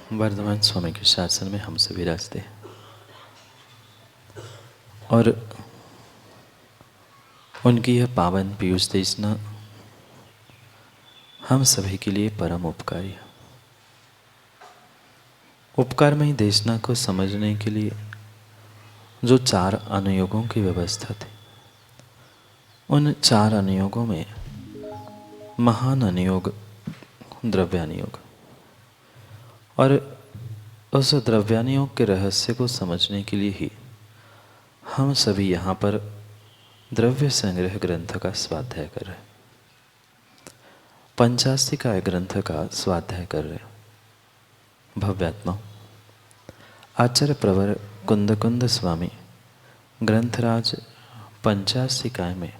वर्धमान स्वामी के शासन में हम सभी रास्ते हैं और उनकी यह पावन पीयूष देशना हम सभी के लिए परम उपकारी है। उपकारमयी देशना को समझने के लिए जो 4 अनुयोगों की व्यवस्था थी, उन 4 अनुयोगों में महान अनुयोग द्रव्यानुयोग, और उस द्रव्यानुयोग के रहस्य को समझने के लिए ही हम सभी यहाँ पर द्रव्य संग्रह ग्रंथ का स्वाध्याय कर रहे हैं, पंचास्तिकाय ग्रंथ का स्वाध्याय कर रहे हैं। भव्यात्मा आचार्य प्रवर कुंद स्वामी ग्रंथराज पंचास्तिकाय में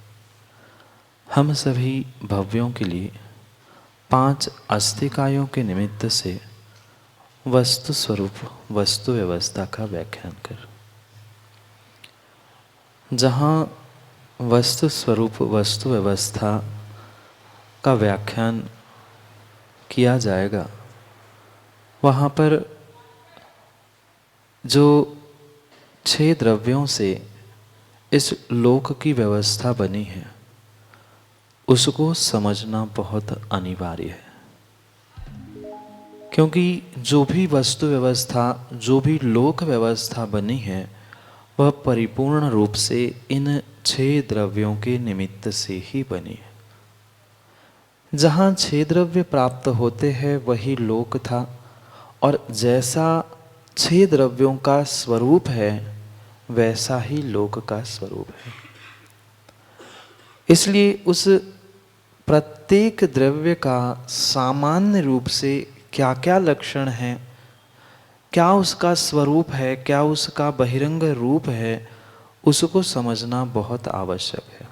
हम सभी भव्यों के लिए 5 अस्तिकायों के निमित्त से वस्तु स्वरूप वस्तु व्यवस्था का व्याख्यान कर, जहाँ वस्तु स्वरूप वस्तु व्यवस्था का व्याख्यान किया जाएगा, वहाँ पर जो 6 द्रव्यों से इस लोक की व्यवस्था बनी है, उसको समझना बहुत अनिवार्य है। क्योंकि जो भी वस्तु व्यवस्था, जो भी लोक व्यवस्था बनी है, वह परिपूर्ण रूप से इन 6 द्रव्यों के निमित्त से ही बनी है। जहाँ 6 द्रव्य प्राप्त होते हैं वही लोक था, और जैसा 6 द्रव्यों का स्वरूप है वैसा ही लोक का स्वरूप है। इसलिए उस प्रत्येक द्रव्य का सामान्य रूप से क्या क्या लक्षण है, क्या उसका स्वरूप है, क्या उसका बहिरंग रूप है, उसको समझना बहुत आवश्यक है।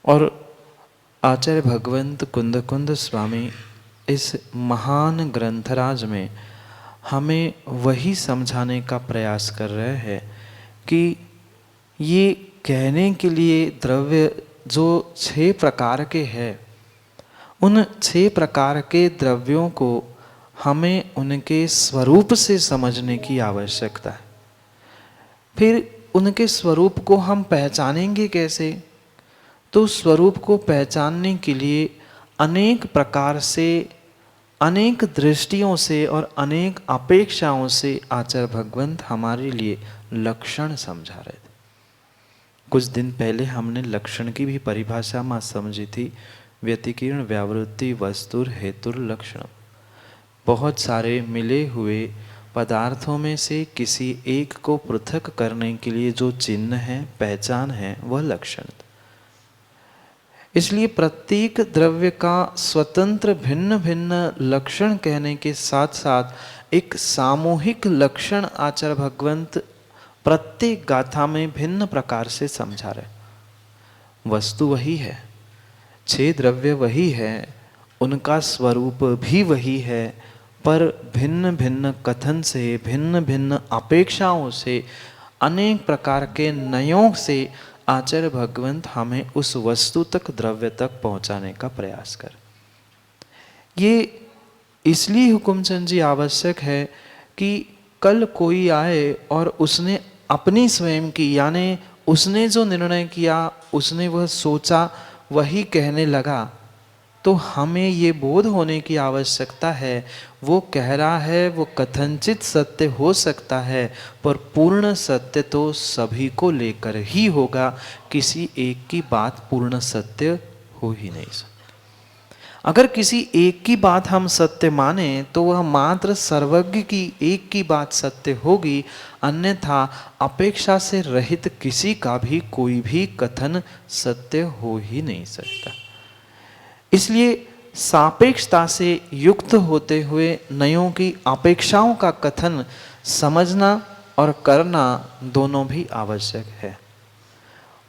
और आचार्य भगवंत कुंद स्वामी इस महान ग्रंथराज में हमें वही समझाने का प्रयास कर रहे हैं कि ये कहने के लिए द्रव्य जो 6 प्रकार के हैं, उन 6 प्रकार के द्रव्यों को हमें उनके स्वरूप से समझने की आवश्यकता है। फिर उनके स्वरूप को हम पहचानेंगे कैसे? तो स्वरूप को पहचानने के लिए अनेक प्रकार से, अनेक दृष्टियों से और अनेक अपेक्षाओं से आचार्य भगवंत हमारे लिए लक्षण समझा रहे थे। कुछ दिन पहले हमने लक्षण की भी परिभाषा में समझी थी, व्यतिकीर्ण व्यावृत्ति वस्तुर हेतुर लक्षण। बहुत सारे मिले हुए पदार्थों में से किसी एक को पृथक करने के लिए जो चिन्ह है, पहचान है, वह लक्षण। इसलिए प्रत्येक द्रव्य का स्वतंत्र भिन्न भिन्न लक्षण कहने के साथ साथ एक सामूहिक लक्षण आचार्य भगवंत प्रत्येक गाथा में भिन्न प्रकार से समझा रहे। वस्तु वही है, 6 द्रव्य वही है, उनका स्वरूप भी वही है, पर भिन्न भिन्न कथन से, भिन्न भिन्न अपेक्षाओं से, अनेक प्रकार के नयों से आचार्य भगवंत हमें उस वस्तु तक, द्रव्य तक पहुंचाने का प्रयास कर। ये इसलिए हुकुमचंद जी आवश्यक है कि कल कोई आए और उसने अपनी स्वयं की, यानी उसने जो निर्णय किया, उसने वह सोचा, वही कहने लगा, तो हमें ये बोध होने की आवश्यकता है, वो कह रहा है वो कथनचित सत्य हो सकता है, पर पूर्ण सत्य तो सभी को लेकर ही होगा। किसी एक की बात पूर्ण सत्य हो ही नहीं सकती। अगर किसी एक की बात हम सत्य माने तो वह मात्र सर्वज्ञ की एक की बात सत्य होगी, अन्यथा अपेक्षा से रहित किसी का भी कोई भी कथन सत्य हो ही नहीं सकता। इसलिए सापेक्षता से युक्त होते हुए नयों की अपेक्षाओं का कथन समझना और करना दोनों भी आवश्यक है।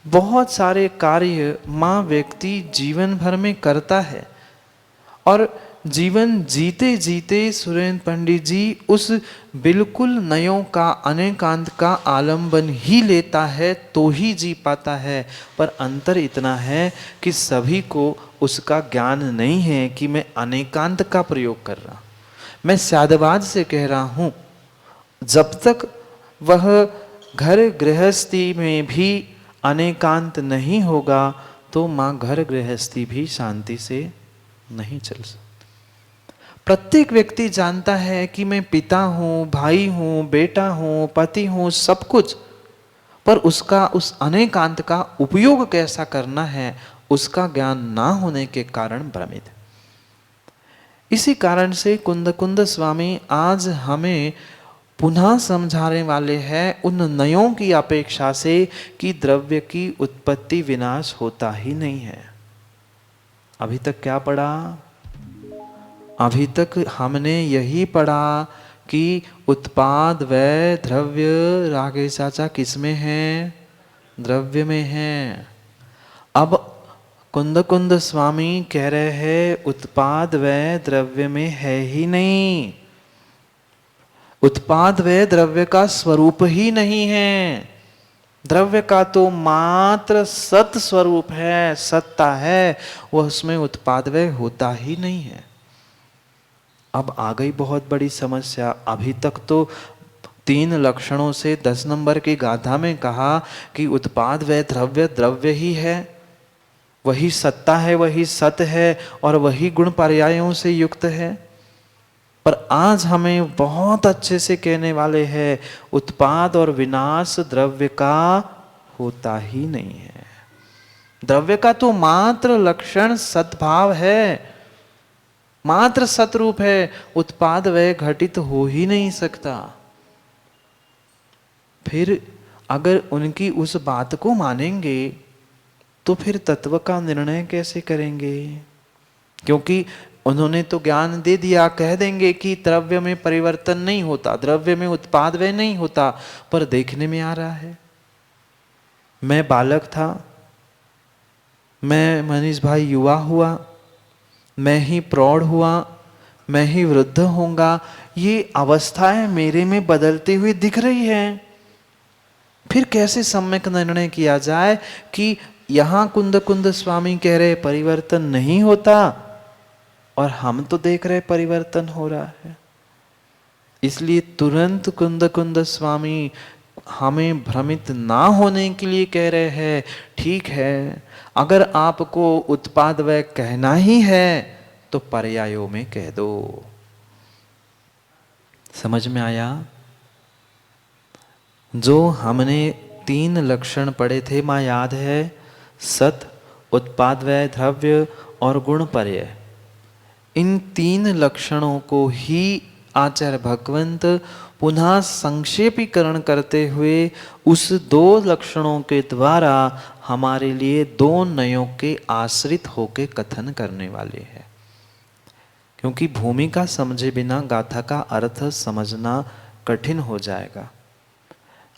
बहुत सारे कार्य माँ व्यक्ति जीवन भर में करता है, और जीवन जीते जीते सुरेंद्र पंडित जी उस बिल्कुल नयों का, अनेकांत का आलंबन ही लेता है तो ही जी पाता है। पर अंतर इतना है कि सभी को उसका ज्ञान नहीं है कि मैं अनेकांत का प्रयोग कर रहा। मैं साधवाद से कह रहा हूं, जब तक वह घर गृहस्थी में भी अनेकांत नहीं होगा तो मां घर गृहस्थी भी शांति से नहीं चल सकती। प्रत्येक व्यक्ति जानता है कि मैं पिता हूं, भाई हूं, बेटा हूं, पति हूं, सब कुछ, पर उसका उस अनेकांत का उपयोग कैसा करना है उसका ज्ञान ना होने के कारण भ्रमित है। इसी कारण से कुंद कुंद स्वामी आज हमें पुनः समझाने वाले हैं उन नयों की अपेक्षा से कि द्रव्य की उत्पत्ति विनाश होता ही नहीं है। अभी तक क्या पढ़ा? अभी तक हमने यही पढ़ा कि उत्पाद व द्रव्य राकेश चाचा किसमें है? द्रव्य में है। अब कुंद कुंद स्वामी कह रहे हैं उत्पाद व द्रव्य में है ही नहीं, उत्पाद व द्रव्य का स्वरूप ही नहीं है। द्रव्य का तो मात्र सत स्वरूप है, सत्ता है, वह उसमें उत्पाद व होता ही नहीं है। अब आ गई बहुत बड़ी समस्या। अभी तक तो 3 लक्षणों से 10 नंबर की गाथा में कहा कि उत्पाद व द्रव्य द्रव्य ही है, वही सत्ता है, वही सत है और वही गुण पर्यायों से युक्त है। पर आज हमें बहुत अच्छे से कहने वाले हैं उत्पाद और विनाश द्रव्य का होता ही नहीं है। द्रव्य का तो मात्र लक्षण सद्भाव है, मात्र सतरूप है, उत्पाद व घटित हो ही नहीं सकता। फिर अगर उनकी उस बात को मानेंगे तो फिर तत्व का निर्णय कैसे करेंगे? क्योंकि उन्होंने तो ज्ञान दे दिया, कह देंगे कि द्रव्य में परिवर्तन नहीं होता, द्रव्य में उत्पाद व नहीं होता, पर देखने में आ रहा है। मैं बालक था, मैं मनीष भाई युवा हुआ, मैं ही प्रौढ़ हुआ, मैं ही वृद्ध होऊंगा, ये अवस्थाएं मेरे में बदलती हुई दिख रही है। फिर कैसे सम्यक निर्णय किया जाए कि यहां कुंद कुंद स्वामी कह रहे परिवर्तन नहीं होता और हम तो देख रहे परिवर्तन हो रहा है। इसलिए तुरंत कुंद कुंद स्वामी हमें भ्रमित ना होने के लिए कह रहे हैं, ठीक है, अगर आपको उत्पाद व कहना ही है तो पर्यायों में कह दो। समझ में आया? जो हमने 3 लक्षण पढ़े थे, मां याद है? सत, उत्पाद व द्रव्य और गुण पर्याय। इन 3 लक्षणों को ही आचार्य भगवंत पुनः संक्षेपीकरण करते हुए उस 2 लक्षणों के द्वारा हमारे लिए 2 नयों के आश्रित होके कथन करने वाले हैं। क्योंकि भूमिका समझे बिना गाथा का अर्थ समझना कठिन हो जाएगा।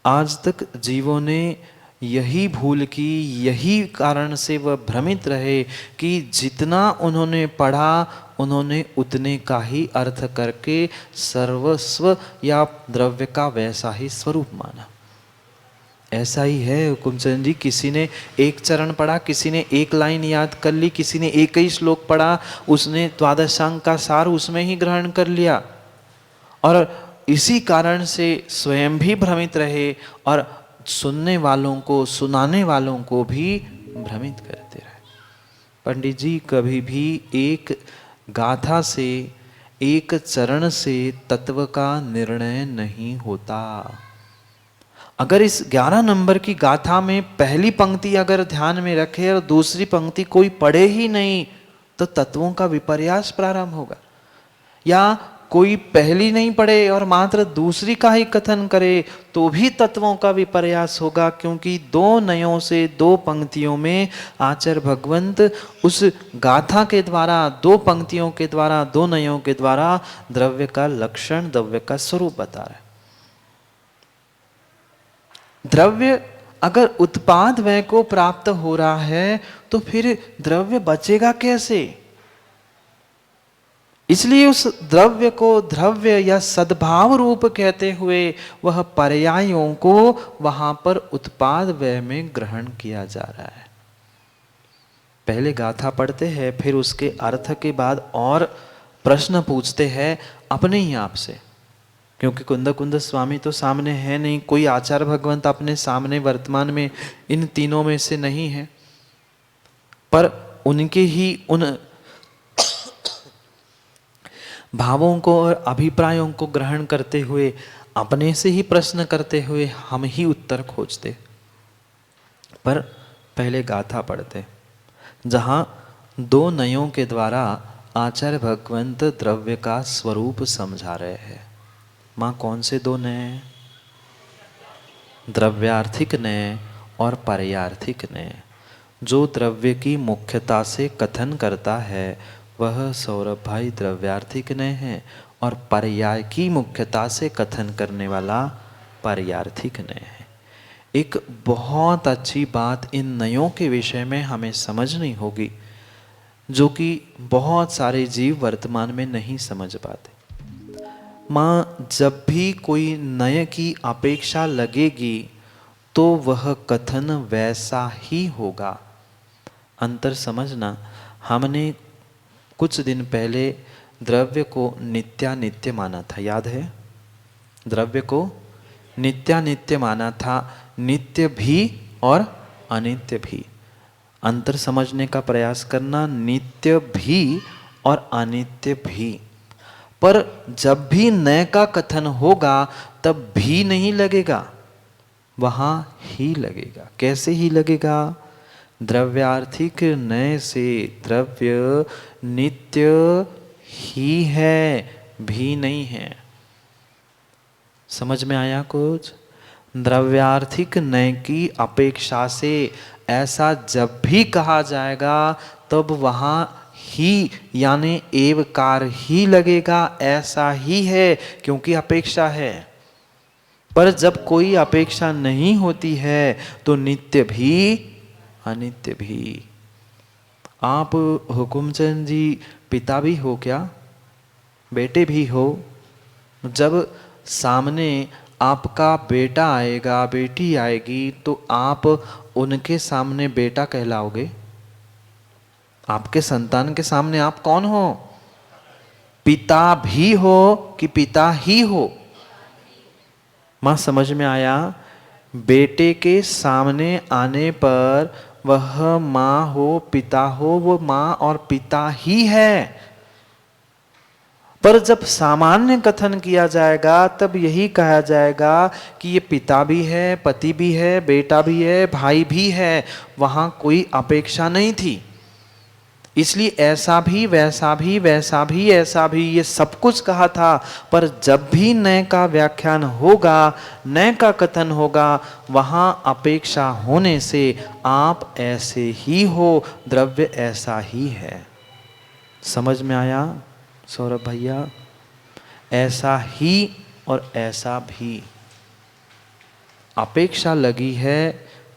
आज तक जीवों ने यही भूल की, यही कारण से वह भ्रमित रहे कि जितना उन्होंने पढ़ा उन्होंने उतने का ही अर्थ करके सर्वस्व या द्रव्य का वैसा ही स्वरूप माना। ऐसा ही है हुकुमचंद जी, किसी ने एक चरण पढ़ा, किसी ने एक लाइन याद कर ली, किसी ने एक ही श्लोक पढ़ा, उसने द्वादशांग का सार उसमें ही ग्रहण कर लिया और इसी कारण से स्वयं भी भ्रमित रहे और सुनने वालों को, सुनाने वालों को भी भ्रमित करते रहे। पंडित जी, कभी भी एक गाथा से, एक चरण से तत्व का निर्णय नहीं होता। अगर इस 11 नंबर की गाथा में पहली पंक्ति अगर ध्यान में रखे और दूसरी पंक्ति कोई पढ़े ही नहीं तो तत्वों का विपर्यास प्रारंभ होगा। या कोई पहली नहीं पढ़े और मात्र दूसरी का ही कथन करे तो भी तत्वों का विपर्यास होगा, क्योंकि 2 नयों से 2 पंक्तियों में आचार्य भगवंत उस गाथा के द्वारा, 2 पंक्तियों के द्वारा, 2 नयों के द्वारा द्रव्य का लक्षण, द्रव्य का स्वरूप बता रहे। द्रव्य अगर उत्पाद व्यय को प्राप्त हो रहा है तो फिर द्रव्य बचेगा कैसे? इसलिए उस द्रव्य को द्रव्य या सद्भाव रूप कहते हुए वह पर्यायों को वहां पर उत्पाद व्यय में ग्रहण किया जा रहा है। पहले गाथा पढ़ते हैं, फिर उसके अर्थ के बाद और प्रश्न पूछते हैं, अपने ही आप से, क्योंकि कुंद कुंद स्वामी तो सामने है नहीं, कोई आचार्य भगवंत अपने सामने वर्तमान में इन तीनों में से नहीं है, पर उनके ही उन भावों को और अभिप्रायों को ग्रहण करते हुए, अपने से ही प्रश्न करते हुए हम ही उत्तर खोजते। पर पहले गाथा पढ़ते, जहाँ दो नयों के द्वारा आचार्य भगवंत द्रव्य का स्वरूप समझा रहे हैं। माँ कौन से दो नय हैं? द्रव्यार्थिक नय और पर्यार्थिक नय। जो द्रव्य की मुख्यता से कथन करता है वह सौरभ भाई द्रव्यार्थिक नय है, और पर्याय की मुख्यता से कथन करने वाला पर्यार्थिक नय है। एक बहुत अच्छी बात इन नयों के विषय में हमें समझनी होगी, जो कि बहुत सारे जीव वर्तमान में नहीं समझ पाते। माँ, जब भी कोई नय की अपेक्षा लगेगी तो वह कथन वैसा ही होगा। अंतर समझना, हमने कुछ दिन पहले द्रव्य को नित्यानित्य माना था, याद है? द्रव्य को नित्यानित्य माना था, नित्य भी और अनित्य भी। अंतर समझने का प्रयास करना, नित्य भी और अनित्य भी। पर जब भी नय का कथन होगा तब भी नहीं लगेगा, वहां ही लगेगा। कैसे ही लगेगा? द्रव्यार्थिक नय से द्रव्य नित्य ही है, भी नहीं है। समझ में आया कुछ? द्रव्यार्थिक नय की अपेक्षा से ऐसा जब भी कहा जाएगा तब वहाँ ही यानी एवकार ही लगेगा, ऐसा ही है, क्योंकि अपेक्षा है। पर जब कोई अपेक्षा नहीं होती है तो नित्य भी अनित्य भी। आप हुकुमचंद जी पिता भी हो क्या? बेटे भी हो? जब सामने आपका बेटा आएगा, बेटी आएगी, तो आप उनके सामने बेटा कहलाओगे? आपके संतान के सामने आप कौन हो? पिता भी हो कि पिता ही हो? मां, समझ में आया? बेटे के सामने आने पर वह मां हो पिता हो, वो मां और पिता ही है। पर जब सामान्य कथन किया जाएगा तब यही कहा जाएगा कि ये पिता भी है, पति भी है, बेटा भी है, भाई भी है। वहां कोई अपेक्षा नहीं थी, इसलिए ऐसा भी वैसा भी वैसा भी ऐसा भी ये सब कुछ कहा था। पर जब भी नय का व्याख्यान होगा, नय का कथन होगा, वहां अपेक्षा होने से आप ऐसे ही हो, द्रव्य ऐसा ही है। समझ में आया सौरभ भैया? ऐसा ही और ऐसा भी। अपेक्षा लगी है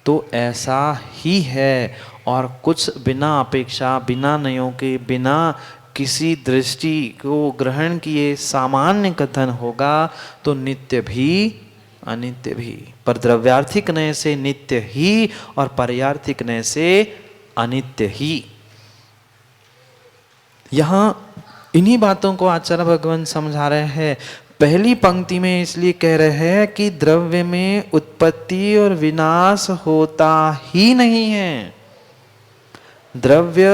तो ऐसा ही है, और कुछ बिना अपेक्षा, बिना नयों के, बिना किसी दृष्टि को ग्रहण किए सामान्य कथन होगा तो नित्य भी अनित्य भी। पर द्रव्यार्थिक नय से नित्य ही और पर्यार्थिक नय से अनित्य ही। यहां इन्हीं बातों को आचार्य भगवान समझा रहे हैं। पहली पंक्ति में इसलिए कह रहे हैं कि द्रव्य में उत्पत्ति और विनाश होता ही नहीं है। द्रव्य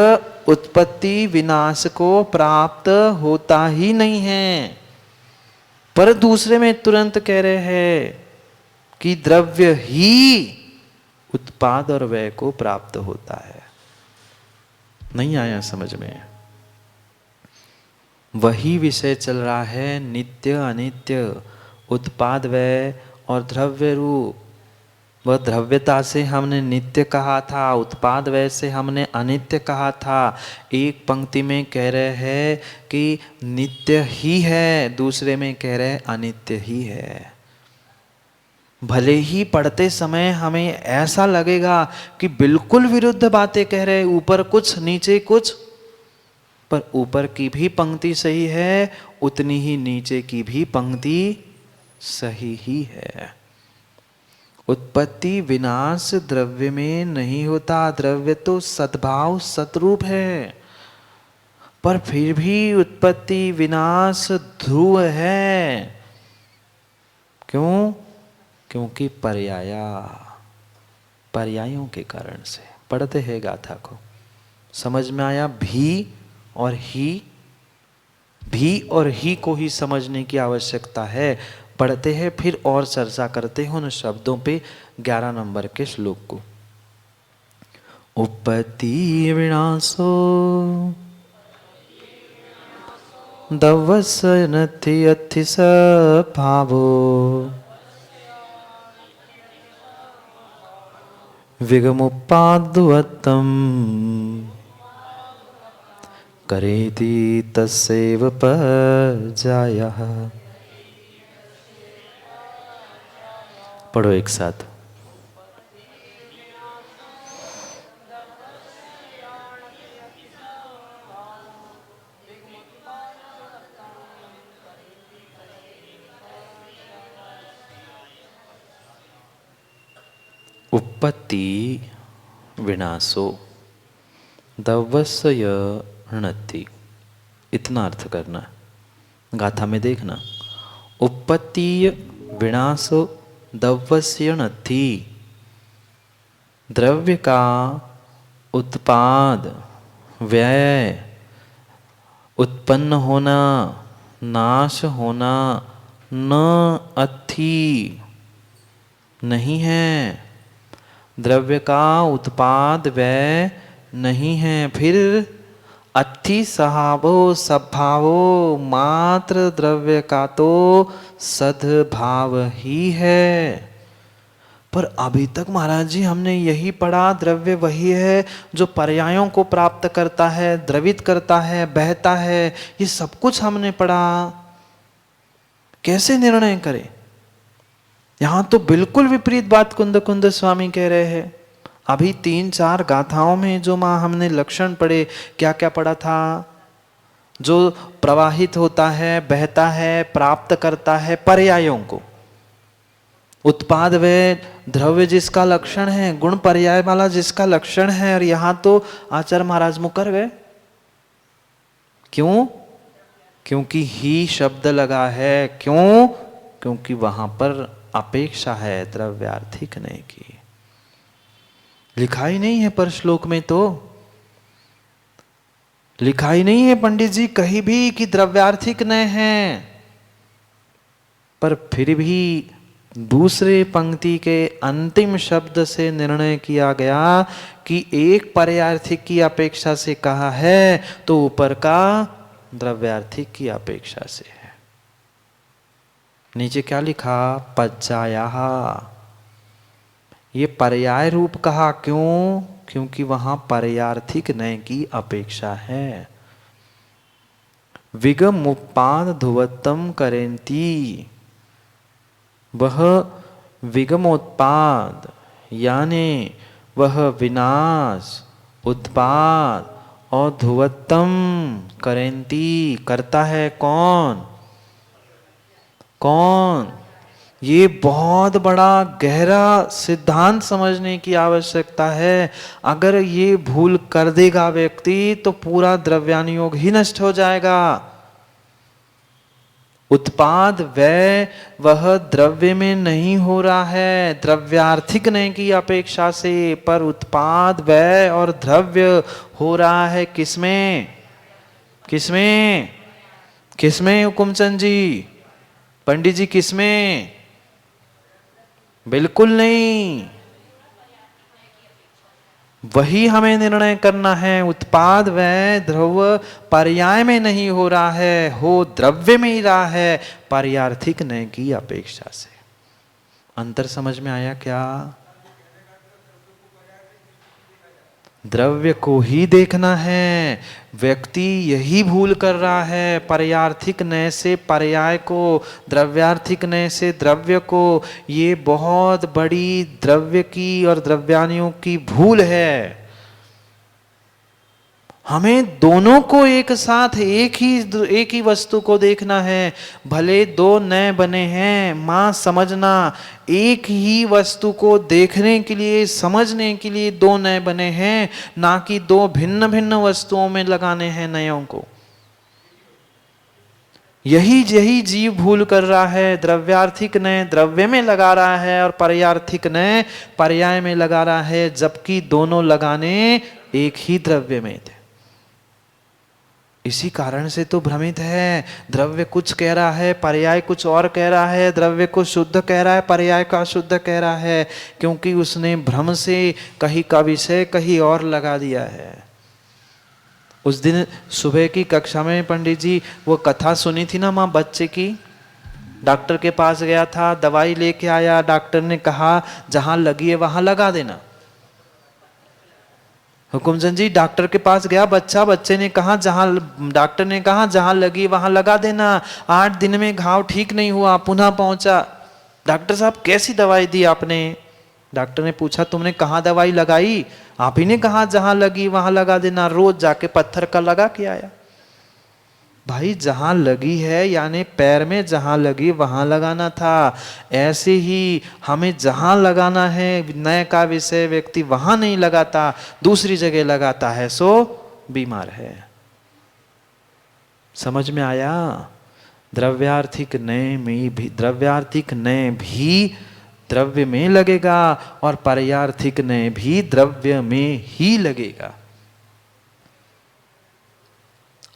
उत्पत्ति विनाश को प्राप्त होता ही नहीं है। पर दूसरे में तुरंत कह रहे हैं कि द्रव्य ही उत्पाद और व्यय को प्राप्त होता है। नहीं आया समझ में? वही विषय चल रहा है, नित्य अनित्य, उत्पाद व्यय और द्रव्य रूप। वह द्रव्यता से हमने नित्य कहा था, उत्पाद व्यय से हमने अनित्य कहा था। एक पंक्ति में कह रहे हैं कि नित्य ही है, दूसरे में कह रहे हैं अनित्य ही है। भले ही पढ़ते समय हमें ऐसा लगेगा कि बिल्कुल विरुद्ध बातें कह रहे, ऊपर कुछ नीचे कुछ, पर ऊपर की भी पंक्ति सही है, उतनी ही नीचे की भी पंक्ति सही ही है। उत्पत्ति विनाश द्रव्य में नहीं होता। द्रव्य तो सद्भाव सतरूप है। पर फिर भी उत्पत्ति विनाश ध्रुव है। क्यों? क्योंकि पर्यायों के कारण से। पढ़ते हैं गाथा को, समझ में आया? भी और ही को ही समझने की आवश्यकता है। पढ़ते हैं फिर और चर्चा करते हैं उन शब्दों पे 11 नंबर के श्लोक को। उपपत्ति विनाशो दवस्य नथि अथि भावो विगमुपाद्वत्तम करेति तस्यैव पर्यायः। पढ़ो एक साथ। उत्पत्ति विनाशो दवस्य णति, इतना अर्थ करना। गाथा में देखना, उत्पत्ति विनाशो दवस्य णति, द्रव्य का उत्पाद व्यय, उत्पन्न होना, नाश होना, न अथि नहीं है। द्रव्य का उत्पाद व्यय नहीं है। फिर अथि सहावो सद्भावो, मात्र द्रव्य का तो सद्भाव ही है। पर अभी तक महाराज जी हमने यही पढ़ा, द्रव्य वही है जो पर्यायों को प्राप्त करता है, द्रवित करता है, बहता है। ये सब कुछ हमने पढ़ा, कैसे निर्णय करें? यहां तो बिल्कुल विपरीत बात कुंद स्वामी कह रहे हैं। अभी 3-4 गाथाओं में जो माँ हमने लक्षण पढ़े, क्या क्या पढ़ा था? जो प्रवाहित होता है, बहता है, प्राप्त करता है पर्यायों को, उत्पाद व द्रव्य जिसका लक्षण है, गुण पर्याय वाला जिसका लक्षण है। और यहां तो आचार्य महाराज मुकर गए। क्यों? क्योंकि ही शब्द लगा है। क्यों? क्योंकि वहां पर अपेक्षा है द्रव्यार्थिक नहीं की। लिखा ही नहीं है पर श्लोक में, तो लिखा ही नहीं है पंडित जी कहीं भी कि द्रव्यार्थिक न है। पर फिर भी दूसरे पंक्ति के अंतिम शब्द से निर्णय किया गया कि एक पर्यार्थिक की अपेक्षा से कहा है तो ऊपर का द्रव्यार्थिक की अपेक्षा से है। नीचे क्या लिखा? पज्जायाः, ये पर्याय रूप कहा। क्यों? क्योंकि वहां पर्यार्थिक नय की अपेक्षा है। विगमुपाद ध्रुवत्तम करेंती, वह विगमोत्पाद यानी वह विनाश, उत्पाद और ध्रुवत्तम करेंती करता है। कौन? कौन? ये बहुत बड़ा गहरा सिद्धांत समझने की आवश्यकता है। अगर ये भूल कर देगा व्यक्ति तो पूरा द्रव्यानुयोग ही नष्ट हो जाएगा। उत्पाद व्यय वह द्रव्य में नहीं हो रहा है द्रव्यार्थिक नहीं की अपेक्षा से, पर उत्पाद व्यय और द्रव्य हो रहा है किसमें? किसमें? किसमें हुकुमचंद जी, पंडित जी, किसमें? बिल्कुल नहीं। वही हमें निर्णय करना है। उत्पाद व्यय द्रव्य पर्याय में नहीं हो रहा है, हो द्रव्य में ही रहा है, पर्यार्थिक न की अपेक्षा से। अंतर समझ में आया क्या? द्रव्य को ही देखना है। व्यक्ति यही भूल कर रहा है, पर्यार्थिक नय से पर्याय को, द्रव्यार्थिक नय से द्रव्य को। ये बहुत बड़ी द्रव्य की और द्रव्यानुयोग की भूल है। हमें दोनों को एक साथ एक ही वस्तु को देखना है। भले दो नए बने हैं, मां समझना, एक ही वस्तु को देखने के लिए, समझने के लिए दो नए बने हैं, ना कि दो भिन्न भिन्न वस्तुओं में लगाने हैं नयों को। यही यही जीव भूल कर रहा है। द्रव्यार्थिक ने द्रव्य में लगा रहा है और पर्यार्थिक ने पर्याय में लगा रहा है, जबकि दोनों लगाने एक ही द्रव्य में थे। इसी कारण से तो भ्रमित है। द्रव्य कुछ कह रहा है, पर्याय कुछ और कह रहा है। द्रव्य को शुद्ध कह रहा है, पर्याय का अशुद्ध कह रहा है, क्योंकि उसने भ्रम से कहीं का विषय कहीं और लगा दिया है। उस दिन सुबह की कक्षा में पंडित जी वो कथा सुनी थी ना माँ, बच्चे की। डॉक्टर के पास गया था, दवाई लेके आया, डॉक्टर ने कहा जहां लगी है वहां लगा देना। हुकुमचंद जी डॉक्टर के पास गया बच्चा, बच्चे ने कहा डॉक्टर ने कहा जहां लगी वहां लगा देना। 8 दिन में घाव ठीक नहीं हुआ, पुनः पहुंचा। डॉक्टर साहब कैसी दवाई दी आपने? डॉक्टर ने पूछा तुमने कहाँ दवाई लगाई? आप ही ने कहा जहां लगी वहां लगा देना। रोज जाके पत्थर का लगा के आया। भाई जहां लगी है यानी पैर में जहां लगी वहां लगाना था। ऐसे ही हमें जहां लगाना है नए का विषय व्यक्ति वहां नहीं लगाता, दूसरी जगह लगाता है, सो बीमार है। समझ में आया? द्रव्यार्थिक नए में भी द्रव्य में लगेगा और पर्यार्थिक नए भी द्रव्य में ही लगेगा।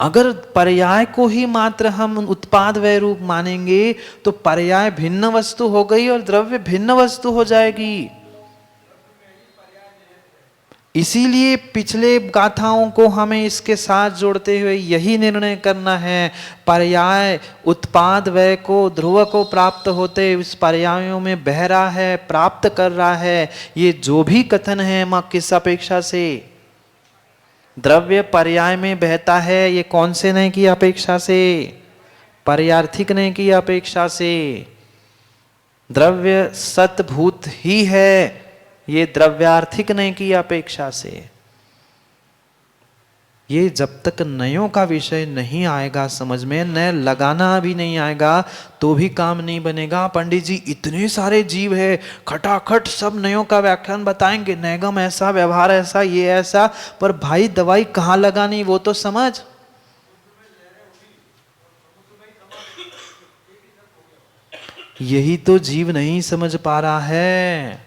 अगर पर्याय को ही मात्र हम उत्पाद वय रूप मानेंगे तो पर्याय भिन्न वस्तु हो गई और द्रव्य भिन्न वस्तु हो जाएगी। इसीलिए पिछले गाथाओं को हमें इसके साथ जोड़ते हुए यही निर्णय करना है, पर्याय उत्पाद वय को ध्रुव को प्राप्त होते इस पर्यायों में बह रहा है, प्राप्त कर रहा है। ये जो भी कथन है मां किस अपेक्षा से? द्रव्य पर्याय में बहता है, ये कौन से नय की अपेक्षा से? पर्यार्थिक नय की अपेक्षा से। द्रव्य सतभूत ही है, ये द्रव्यार्थिक नय की अपेक्षा से। ये जब तक नयों का विषय नहीं आएगा समझ में, नय लगाना भी नहीं आएगा तो भी काम नहीं बनेगा। पंडित जी इतने सारे जीव है, खटाखट सब नयों का व्याख्यान बताएंगे, नैगम ऐसा, व्यवहार ऐसा, ये ऐसा, पर भाई दवाई कहाँ लगानी वो तो समझ। यही तो जीव नहीं समझ पा रहा है।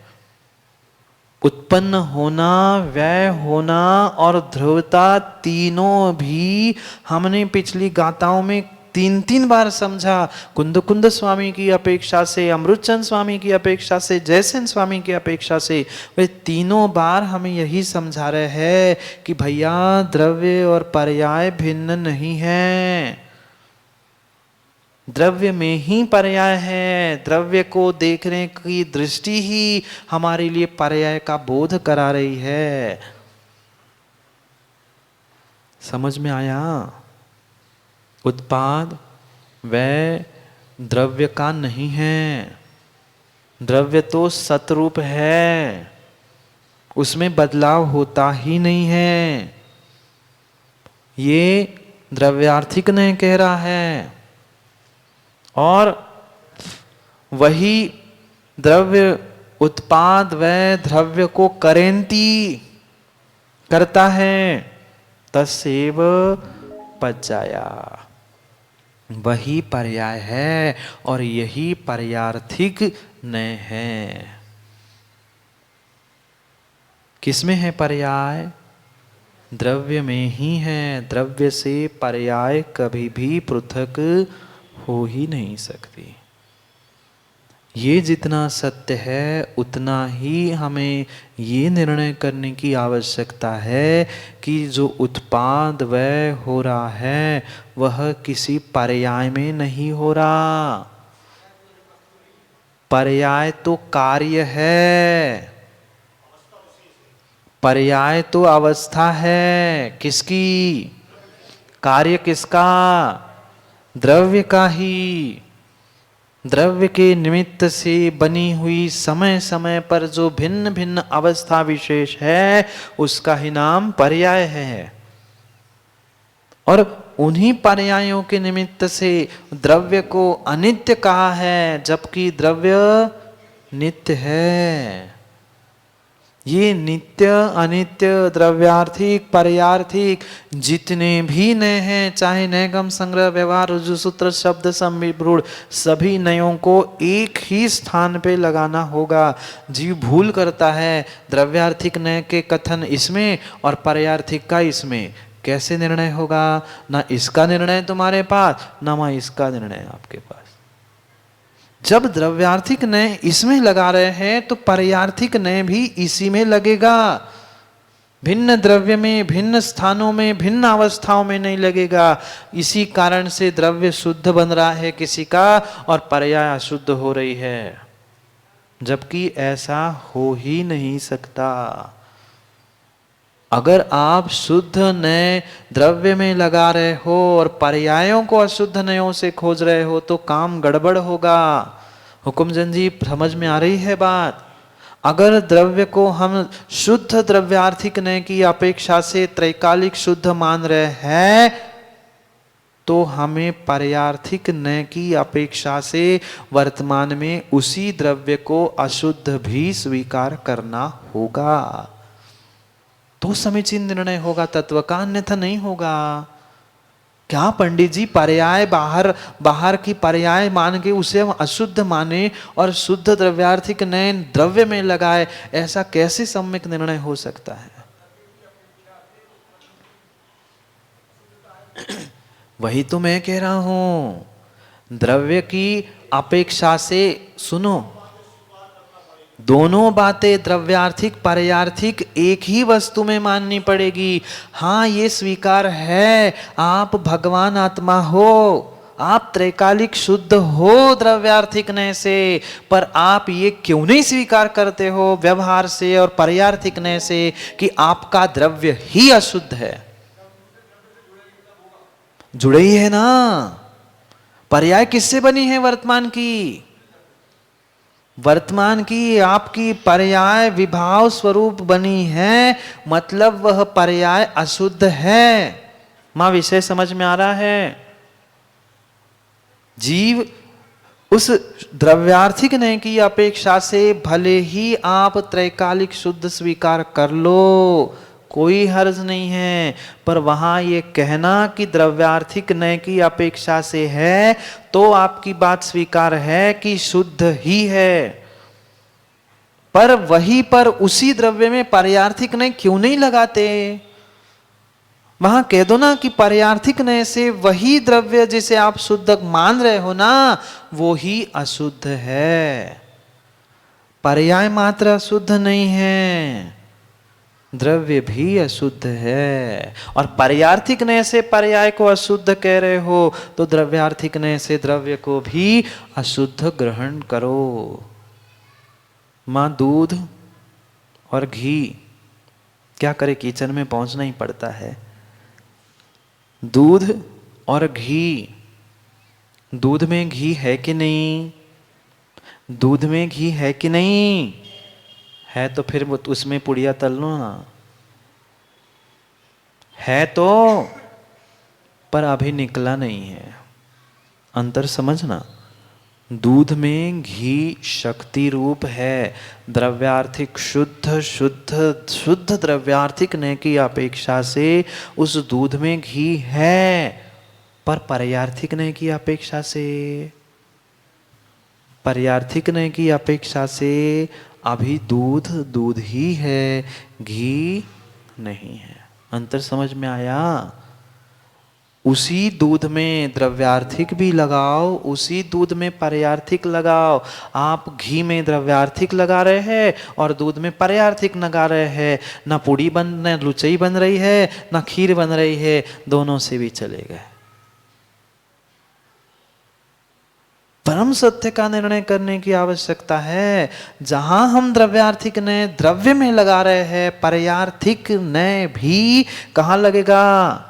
उत्पन्न होना, व्यय होना और ध्रुवता तीनों भी हमने पिछली गाथाओं में 3 बार समझा। कुंद स्वामी की अपेक्षा से, अमृतचंद स्वामी की अपेक्षा से, जयसेन स्वामी की अपेक्षा से, वे तीनों बार हमें यही समझा रहे हैं कि भैया द्रव्य और पर्याय भिन्न नहीं है, द्रव्य में ही पर्याय है। द्रव्य को देखने की दृष्टि ही हमारे लिए पर्याय का बोध करा रही है। समझ में आया? उत्पाद वह द्रव्य का नहीं है, द्रव्य तो सतरूप है, उसमें बदलाव होता ही नहीं है। ये द्रव्यार्थिक नहीं कह रहा है। और वही द्रव्य उत्पाद व द्रव्य को करेंती करता है, तस्सेव पज्जाया। वही पर्याय है और यही पर्यार्थिक नय है। किसमें है पर्याय? द्रव्य में ही है। द्रव्य से पर्याय कभी भी पृथक हो ही नहीं सकती। ये जितना सत्य है उतना ही हमें ये निर्णय करने की आवश्यकता है कि जो उत्पाद व्यय हो रहा है वह किसी पर्याय में नहीं हो रहा। पर्याय तो कार्य है, पर्याय तो अवस्था है। किसकी? कार्य किसका? द्रव्य का ही। द्रव्य के निमित्त से बनी हुई समय समय पर जो भिन्न भिन्न अवस्था विशेष है उसका ही नाम पर्याय है। और उन्हीं पर्यायों के निमित्त से द्रव्य को अनित्य कहा है, जबकि द्रव्य नित्य है। ये नित्य अनित्य द्रव्यार्थिक पर्यार्थिक जितने भी नय हैं, चाहे नयगम संग्रह व्यवहार रुजु सूत्र शब्द संविरूढ़, सभी नयों को एक ही स्थान पे लगाना होगा। जीव भूल करता है, द्रव्यार्थिक नय के कथन इसमें और पर्यार्थिक का इसमें। कैसे निर्णय होगा? ना इसका निर्णय तुम्हारे पास, ना मैं इसका निर्णय आपके पास। जब द्रव्यार्थिक नय इसमें लगा रहे हैं तो पर्यार्थिक नय भी इसी में लगेगा। भिन्न द्रव्य में, भिन्न स्थानों में, भिन्न अवस्थाओं में नहीं लगेगा। इसी कारण से द्रव्य शुद्ध बन रहा है किसी का और पर्याय अशुद्ध हो रही है, जबकि ऐसा हो ही नहीं सकता। अगर आप शुद्ध नय द्रव्य में लगा रहे हो और पर्यायों को अशुद्ध नयों से खोज रहे हो तो काम गड़बड़ होगा। हुकुमचंद जी समझ में आ रही है बात? अगर द्रव्य को हम शुद्ध द्रव्यार्थिक नय की अपेक्षा से त्रैकालिक शुद्ध मान रहे हैं तो हमें पर्यार्थिक नय की अपेक्षा से वर्तमान में उसी द्रव्य को अशुद्ध भी स्वीकार करना होगा, तो समीचीन निर्णय होगा तत्व का, अन्यथा नहीं होगा। क्या पंडित जी पर्याय बाहर की पर्याय मान के उसे हम अशुद्ध माने और शुद्ध द्रव्यार्थिक नय द्रव्य में लगाए, ऐसा कैसे सम्यक निर्णय हो सकता है? वही तो मैं कह रहा हूं, द्रव्य की अपेक्षा से सुनो, दोनों बातें द्रव्यार्थिक पर्यार्थिक एक ही वस्तु में माननी पड़ेगी। हाँ, ये स्वीकार है, आप भगवान आत्मा हो, आप त्रैकालिक शुद्ध हो द्रव्यार्थिक नय से, पर आप ये क्यों नहीं स्वीकार करते हो व्यवहार से और पर्यार्थिक नय से कि आपका द्रव्य ही अशुद्ध है? जुड़े ही है ना। पर्याय किससे बनी है? वर्तमान की। वर्तमान की आपकी पर्याय विभाव स्वरूप बनी है, मतलब वह पर्याय अशुद्ध है। मां विषय समझ में आ रहा है? जीव उस द्रव्यार्थिक नय की अपेक्षा से भले ही आप त्रैकालिक शुद्ध स्वीकार कर लो, कोई हर्ज नहीं है, पर वहां ये कहना कि द्रव्यार्थिक नय की अपेक्षा से है तो आपकी बात स्वीकार है कि शुद्ध ही है, पर वही पर उसी द्रव्य में पर्यार्थिक नय क्यों नहीं लगाते? वहां कह दो ना कि पर्यार्थिक नय से वही द्रव्य जिसे आप शुद्ध मान रहे हो ना, वो ही अशुद्ध है। पर्याय मात्र अशुद्ध नहीं है, द्रव्य भी अशुद्ध है। और पर्यार्थिक नय से पर्याय को अशुद्ध कह रहे हो तो द्रव्यार्थिक नय से द्रव्य को भी अशुद्ध ग्रहण करो। मां दूध और घी, क्या करे, किचन में पहुंचना ही पड़ता है। दूध और घी, दूध में घी है कि नहीं? दूध में घी है कि नहीं? है तो फिर उसमें पुड़िया तल लो ना। है तो, पर अभी निकला नहीं है। अंतर समझना। दूध में घी शक्ति रूप है, द्रव्यार्थिक शुद्ध शुद्ध शुद्ध द्रव्यार्थिक नय की अपेक्षा से उस दूध में घी है, पर पर्यार्थिक नय की अपेक्षा से, पर्यार्थिक नय की अपेक्षा से अभी दूध दूध ही है, घी नहीं है। अंतर समझ में आया? उसी दूध में द्रव्यार्थिक भी लगाओ, उसी दूध में पर्यार्थिक लगाओ। आप घी में द्रव्यार्थिक लगा रहे हैं और दूध में पर्यार्थिक लगा रहे हैं, ना पूड़ी न लुचई बन रही है, ना खीर बन रही है, दोनों से भी चले गए। परम सत्य का निर्णय करने की आवश्यकता है। जहां हम द्रव्यार्थिक नय द्रव्य में लगा रहे हैं, पर्यार्थिक नय भी कहां लगेगा?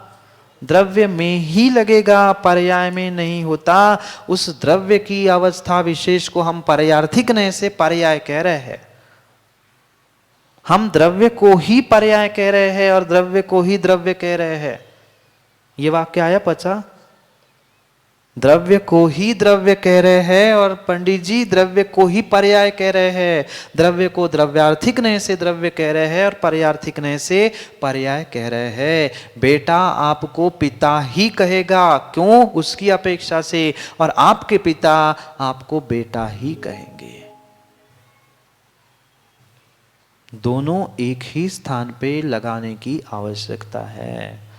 द्रव्य में ही लगेगा, पर्याय में नहीं होता। उस द्रव्य की अवस्था विशेष को हम पर्यार्थिक नय से पर्याय कह रहे हैं। हम द्रव्य को ही पर्याय कह रहे हैं और द्रव्य को ही द्रव्य कह रहे हैं। ये वाक्य आया पचा? द्रव्य को ही द्रव्य कह रहे हैं और पंडित जी द्रव्य को ही पर्याय कह रहे हैं। द्रव्य को द्रव्यार्थिक नय से द्रव्य कह रहे हैं और पर्यार्थिक नय से पर्याय कह रहे हैं। बेटा आपको पिता ही कहेगा, क्यों? उसकी अपेक्षा से, और आपके पिता आपको बेटा ही कहेंगे। दोनों एक ही स्थान पे लगाने की आवश्यकता है।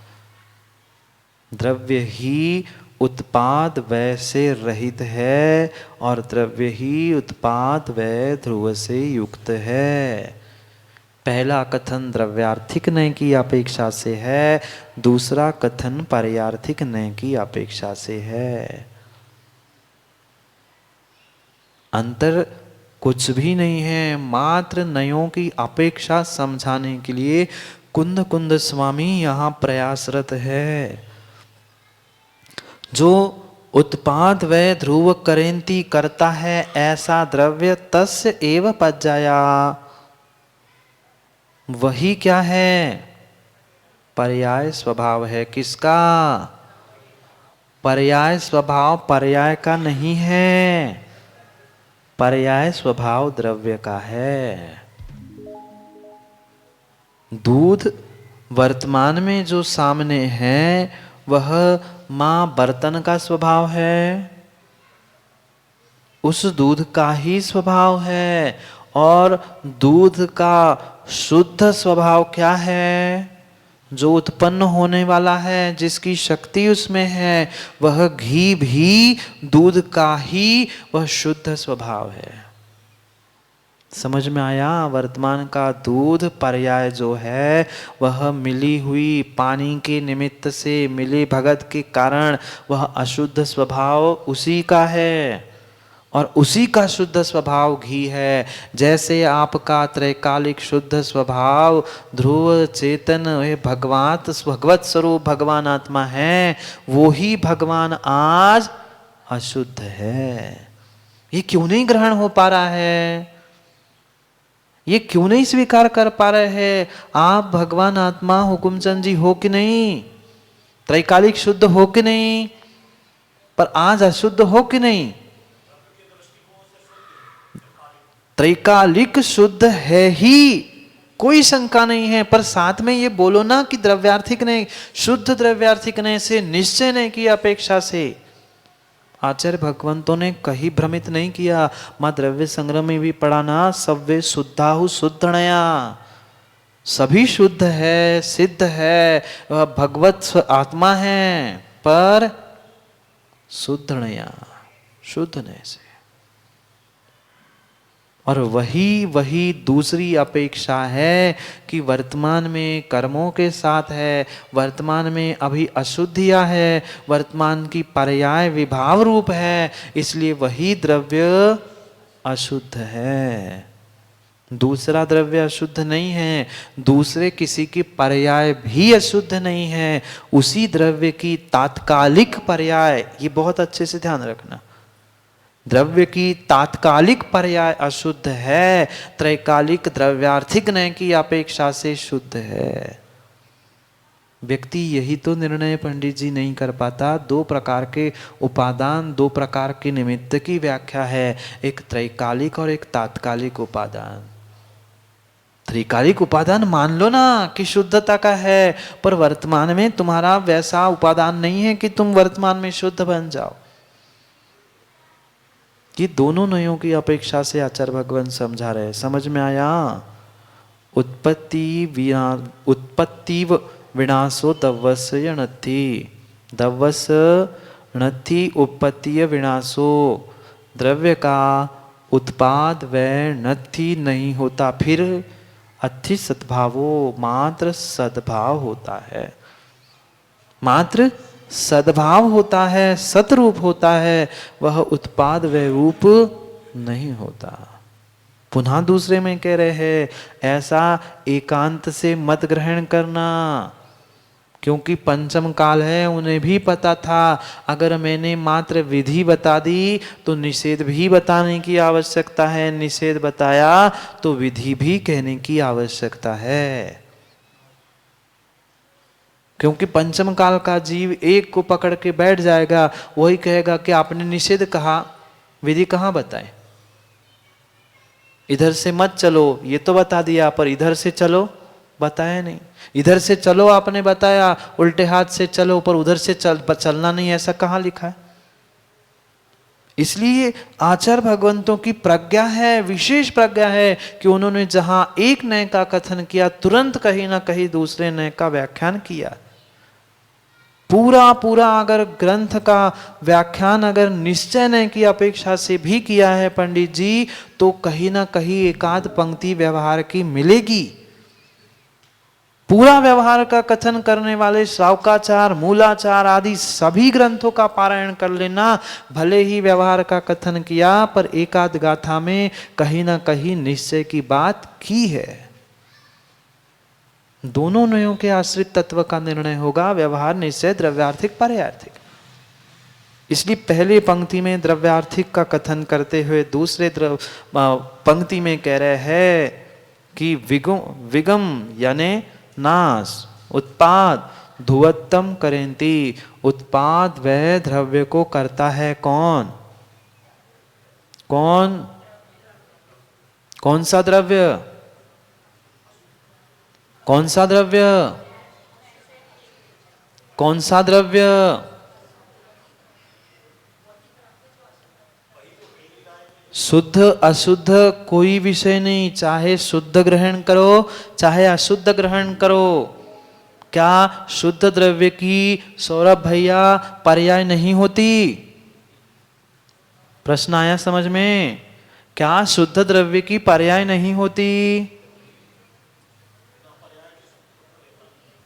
द्रव्य ही उत्पाद व्यय से रहित है और द्रव्य ही उत्पाद व्यय ध्रुव से युक्त है। पहला कथन द्रव्यार्थिक नय की अपेक्षा से है, दूसरा कथन पर्यार्थिक नय की अपेक्षा से है। अंतर कुछ भी नहीं है, मात्र नयों की अपेक्षा समझाने के लिए कुंद कुंद स्वामी यहाँ प्रयासरत है। जो उत्पाद वै ध्रुव करेंती करता है ऐसा द्रव्य तस्य एव पज्जाया, वही क्या है? पर्याय स्वभाव है। किसका? पर्याय स्वभाव पर्याय का नहीं है, पर्याय स्वभाव द्रव्य का है। दूध वर्तमान में जो सामने है वह मां बर्तन का स्वभाव है, उस दूध का ही स्वभाव है। और दूध का शुद्ध स्वभाव क्या है? जो उत्पन्न होने वाला है, जिसकी शक्ति उसमें है, वह घी भी दूध का ही वह शुद्ध स्वभाव है। समझ में आया? वर्तमान का दूध पर्याय जो है वह मिली हुई पानी के निमित्त से मिली भगत के कारण वह अशुद्ध स्वभाव उसी का है और उसी का शुद्ध स्वभाव घी है। जैसे आपका त्रैकालिक शुद्ध स्वभाव ध्रुव चेतन भगवत स्वरूप भगवान आत्मा है, वो ही भगवान आज अशुद्ध है। ये क्यों नहीं ग्रहण हो पा रहा है? ये क्यों नहीं स्वीकार कर पा रहे हैं? आप भगवान आत्मा हुकुमचंद जी हो कि नहीं? त्रैकालिक शुद्ध हो कि नहीं? पर आज अशुद्ध हो कि नहीं? त्रैकालिक शुद्ध है ही, कोई शंका नहीं है। पर साथ में ये बोलो ना कि द्रव्यार्थिक ने, शुद्ध द्रव्यार्थिक ने से निश्चय ने की अपेक्षा से। आचार्य भगवंतों ने कहीं भ्रमित नहीं किया। मां द्रव्य संग्रह में भी पढ़ा ना, सव्वे शुद्धाहु शुद्धणया, सभी शुद्ध है, सिद्ध है, वह भगवत आत्मा है, पर शुद्धणया, शुद्धने से। और वही दूसरी अपेक्षा है कि वर्तमान में कर्मों के साथ है, वर्तमान में अभी अशुद्धियां है, वर्तमान की पर्याय विभाव रूप है, इसलिए वही द्रव्य अशुद्ध है। दूसरा द्रव्य अशुद्ध नहीं है, दूसरे किसी की पर्याय भी अशुद्ध नहीं है। उसी द्रव्य की तात्कालिक पर्याय, ये बहुत अच्छे से ध्यान रखना, द्रव्य की तात्कालिक पर्याय अशुद्ध है, त्रैकालिक द्रव्यार्थिक नय की अपेक्षा से शुद्ध है। व्यक्ति यही तो निर्णय पंडित जी नहीं कर पाता। दो प्रकार के उपादान, दो प्रकार के निमित्त की व्याख्या है, एक त्रैकालिक और एक तात्कालिक उपादान। त्रैकालिक उपादान मान लो ना कि शुद्धता का है, पर वर्तमान में तुम्हारा वैसा उपादान नहीं है कि तुम वर्तमान में शुद्ध बन जाओ। ये दोनों नयों की अपेक्षा से आचार्य भगवान समझा रहे। समझ में आया? उत्पत्ति विनाशो दव्वस्य णत्थि, दव्वस णत्थि उत्पत्ति विनाशो। द्रव्य का उत्पाद व णत्थि नहीं होता, फिर अत्थि सद्भावो, मात्र सद्भाव होता है, मात्र सद्भाव होता है, सतरूप होता है, वह उत्पाद व रूप नहीं होता। पुनः दूसरे में कह रहे हैं ऐसा एकांत से मत ग्रहण करना, क्योंकि पंचम काल है। उन्हें भी पता था अगर मैंने मात्र विधि बता दी तो निषेध भी बताने की आवश्यकता है, निषेध बताया तो विधि भी कहने की आवश्यकता है। क्योंकि पंचम काल का जीव एक को पकड़ के बैठ जाएगा, वही कहेगा कि आपने निषेध कहा, विधि कहाँ बताए, इधर से मत चलो ये तो बता दिया, पर इधर से चलो बताया नहीं, इधर से चलो आपने बताया, उल्टे हाथ से चलो, पर उधर से चलना नहीं, ऐसा कहाँ लिखा है। इसलिए आचार्य भगवंतों की प्रज्ञा है, विशेष प्रज्ञा है कि उन्होंने जहां एक नय का कथन किया, तुरंत कहीं ना कहीं दूसरे नय का व्याख्यान किया। पूरा पूरा अगर ग्रंथ का व्याख्यान अगर निश्चय नय की अपेक्षा से भी किया है पंडित जी, तो कहीं ना कहीं एकाध पंक्ति व्यवहार की मिलेगी। पूरा व्यवहार का कथन करने वाले श्रावकाचार, मूलाचार आदि सभी ग्रंथों का पारायण कर लेना, भले ही व्यवहार का कथन किया पर एकाध गाथा में कहीं ना कहीं निश्चय की बात की है। दोनों नयों के आश्रित तत्व का निर्णय होगा, व्यवहार, निश्चय, द्रव्यार्थिक, पारयार्थिक। इसलिए पहले पंक्ति में द्रव्यार्थिक का कथन करते हुए दूसरे पंक्ति में कह रहे हैं कि विगम यानी नाश, उत्पाद, धुवत्तम करेंती। उत्पाद वह द्रव्य को करता है कौन? कौन? कौन सा द्रव्य? कौन सा द्रव्य? कौन सा द्रव्य? शुद्ध अशुद्ध कोई विषय नहीं, चाहे शुद्ध ग्रहण करो चाहे अशुद्ध ग्रहण करो। क्या शुद्ध द्रव्य की सौरभ भैया पर्याय नहीं होती? प्रश्न आया समझ में? क्या शुद्ध द्रव्य की पर्याय नहीं होती?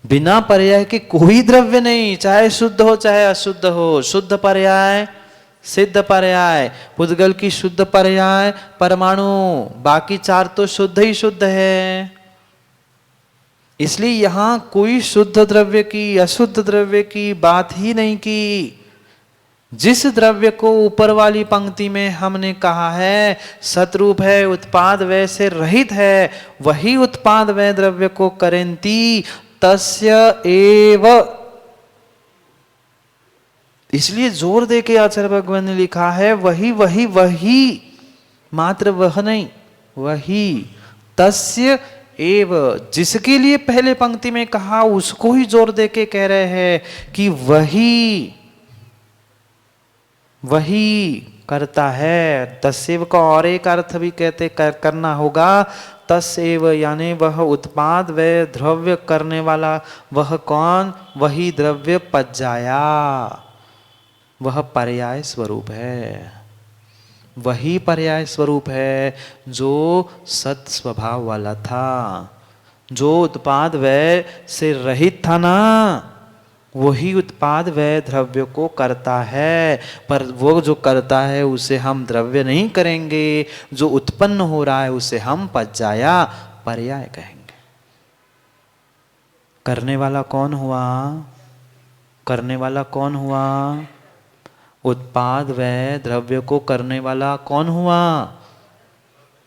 बिना पर्याय के कोई द्रव्य नहीं, चाहे शुद्ध हो चाहे अशुद्ध हो। शुद्ध पर्याय, सिद्ध पर्याय, पुद्गल की शुद्ध पर्याय परमाणु, बाकी चार तो शुद्ध ही शुद्ध है। इसलिए यहां कोई शुद्ध द्रव्य की अशुद्ध द्रव्य की बात ही नहीं की। जिस द्रव्य को ऊपर वाली पंक्ति में हमने कहा है सतरूप है, उत्पाद वय से रहित है, वही उत्पाद वय द्रव्य को करेंती तस्य एव। इसलिए जोर दे के आचार्य भगवान ने लिखा है वही वही वही, मात्र वह नहीं, वही, तस्य एव। जिसके लिए पहले पंक्ति में कहा उसको ही जोर दे के कह रहे हैं कि वही वही करता है। तस्व का और एक अर्थ भी कहते करना होगा, तस्व यानी वह उत्पाद व द्रव्य करने वाला, वह कौन? वही द्रव्य पज्जाया, वह पर्याय स्वरूप है। वही पर्याय स्वरूप है जो सत स्वभाव वाला था, जो उत्पाद व्यय से रहित था ना, वही उत्पाद व्यय द्रव्य को करता है। पर वो जो करता है उसे हम द्रव्य नहीं करेंगे, जो उत्पन्न हो रहा है उसे हम पज्जाया, पर्याय कहेंगे। करने वाला कौन हुआ? करने वाला कौन हुआ? उत्पाद वह द्रव्य को करने वाला कौन हुआ?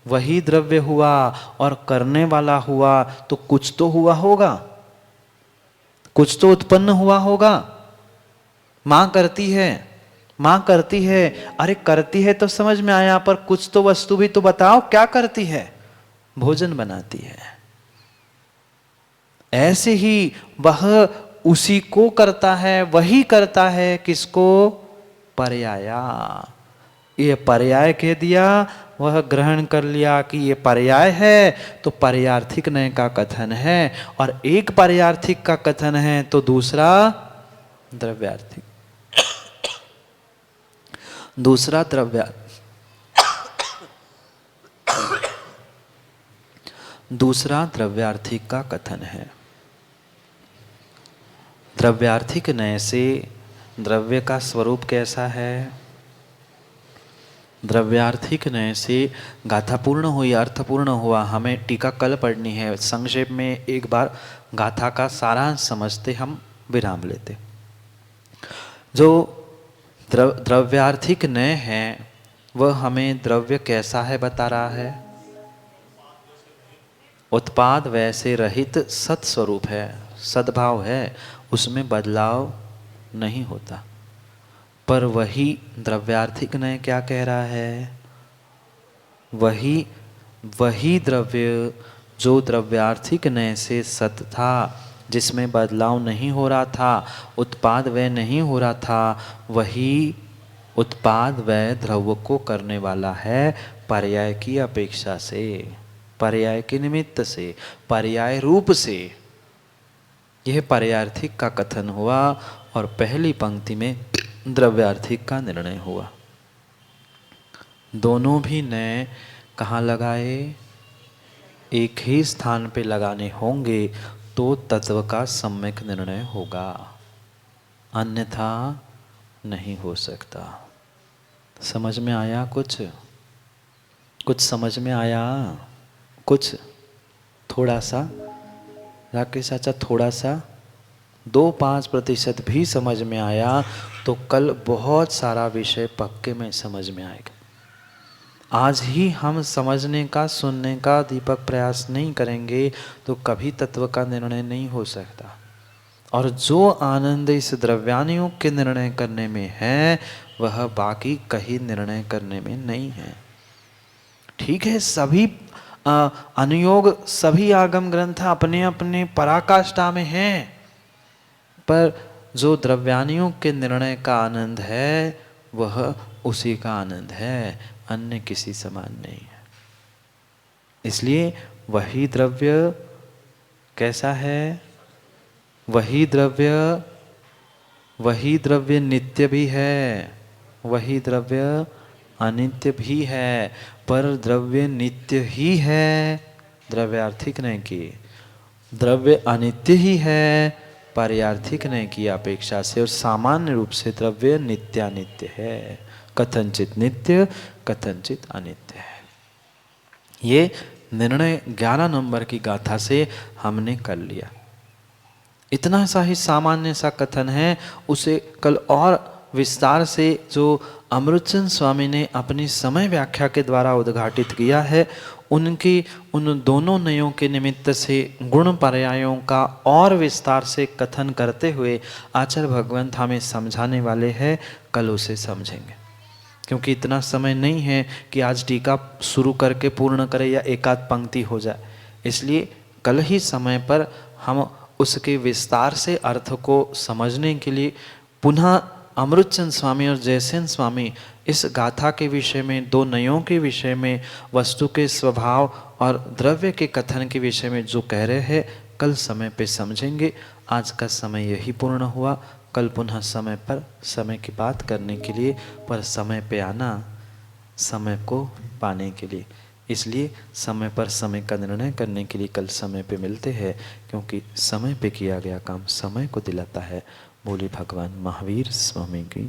वही द्रव्य हुआ। और करने वाला हुआ तो कुछ तो हुआ होगा, कुछ तो उत्पन्न हुआ होगा। मां करती है, मां करती है, अरे करती है तो समझ में आया, पर कुछ तो वस्तु भी तो बताओ, क्या करती है? भोजन बनाती है। ऐसे ही वह उसी को करता है, वही करता है, किसको? पर्याया। ये पर्याय कह दिया, वह ग्रहण कर लिया कि ये पर्याय है, तो पर्यार्थिक नय का कथन है। और एक पर्यार्थिक का कथन है तो दूसरा द्रव्यार्थिक, दूसरा दूसरा द्रव्यार्थिक का कथन है। द्रव्यार्थिक नय से द्रव्य का स्वरूप कैसा है? द्रव्यार्थिक नय से गाथा पूर्ण हुई, अर्थपूर्ण हुआ। हमें टीका कल पढ़नी है, संक्षेप में एक बार गाथा का सारांश समझते हम विराम लेते। जो द्रव्यार्थिक नय है वह हमें द्रव्य कैसा है बता रहा है। उत्पाद वैसे रहित सत स्वरूप है, सद्भाव है, उसमें बदलाव नहीं होता। पर वही द्रव्यार्थिक नय क्या कह रहा है? वही द्रव्य जो द्रव्यार्थिक नय से सत था, जिसमें बदलाव नहीं हो रहा था, उत्पाद व्यय नहीं हो रहा था, वही उत्पाद व्यय द्रव्य को करने वाला है पर्याय की अपेक्षा से, पर्याय के निमित्त से, पर्याय रूप से। यह पर्यार्थिक का कथन हुआ और पहली पंक्ति में द्रव्यार्थिक का निर्णय हुआ। दोनों भी नय कहाँ लगाए? एक ही स्थान पे लगाने होंगे तो तत्व का सम्यक निर्णय होगा, अन्यथा नहीं हो सकता। समझ में आया? कुछ समझ में आया? कुछ थोड़ा सा राकेश चाचा, थोड़ा सा 2-5% भी समझ में आया तो कल बहुत सारा विषय पक्के में समझ में आएगा। आज ही हम समझने का, सुनने का दीपक प्रयास नहीं करेंगे तो कभी तत्व का निर्णय नहीं हो सकता। और जो आनंद इस द्रव्यानुयोग के निर्णय करने में है वह बाकी कहीं निर्णय करने में नहीं है। ठीक है, सभी अनुयोग, सभी आगम ग्रंथ अपने अपने पराकाष्ठा में हैं, पर जो द्रव्यानुयोग के निर्णय का आनंद है वह उसी का आनंद है, अन्य किसी समान नहीं है। इसलिए वही द्रव्य कैसा है? वही द्रव्य नित्य भी है, वही द्रव्य अनित्य भी है, पर द्रव्य नित्य ही है, द्रव्यार्थिक नहीं की, द्रव्य अनित्य ही है पर्यार्थिक नहीं की अपेक्षा से, और सामान्य रूप से द्रव्य नित्यानित्य है, कथनचित नित्य कथनचित अनित्य है। ये निर्णय 11 नंबर की गाथा से हमने कर लिया। इतना सा ही सामान्य सा कथन है, उसे कल और विस्तार से जो अमृतचंद स्वामी ने अपनी समय व्याख्या के द्वारा उद्घाटित किया है, उनकी उन दोनों नयों के निमित्त से गुण पर्यायों का और विस्तार से कथन करते हुए आचार्य भगवंत हमें समझाने वाले हैं। कल उसे समझेंगे, क्योंकि इतना समय नहीं है कि आज टीका शुरू करके पूर्ण करें या एक आध पंक्ति हो जाए। इसलिए कल ही समय पर हम उसके विस्तार से अर्थ को समझने के लिए पुनः अमृतचंद स्वामी और जयसेन स्वामी इस गाथा के विषय में, दो नयों के विषय में, वस्तु के स्वभाव और द्रव्य के कथन के विषय में जो कह रहे हैं, कल समय पे समझेंगे। आज का समय यही पूर्ण हुआ। कल पुनः समय पर समय की बात करने के लिए, पर समय पे आना समय को पाने के लिए। इसलिए समय पर समय का निर्णय करने के लिए कल समय पे मिलते हैं, क्योंकि समय पे किया गया काम समय को दिलाता है। बोले भगवान महावीर स्वामी की।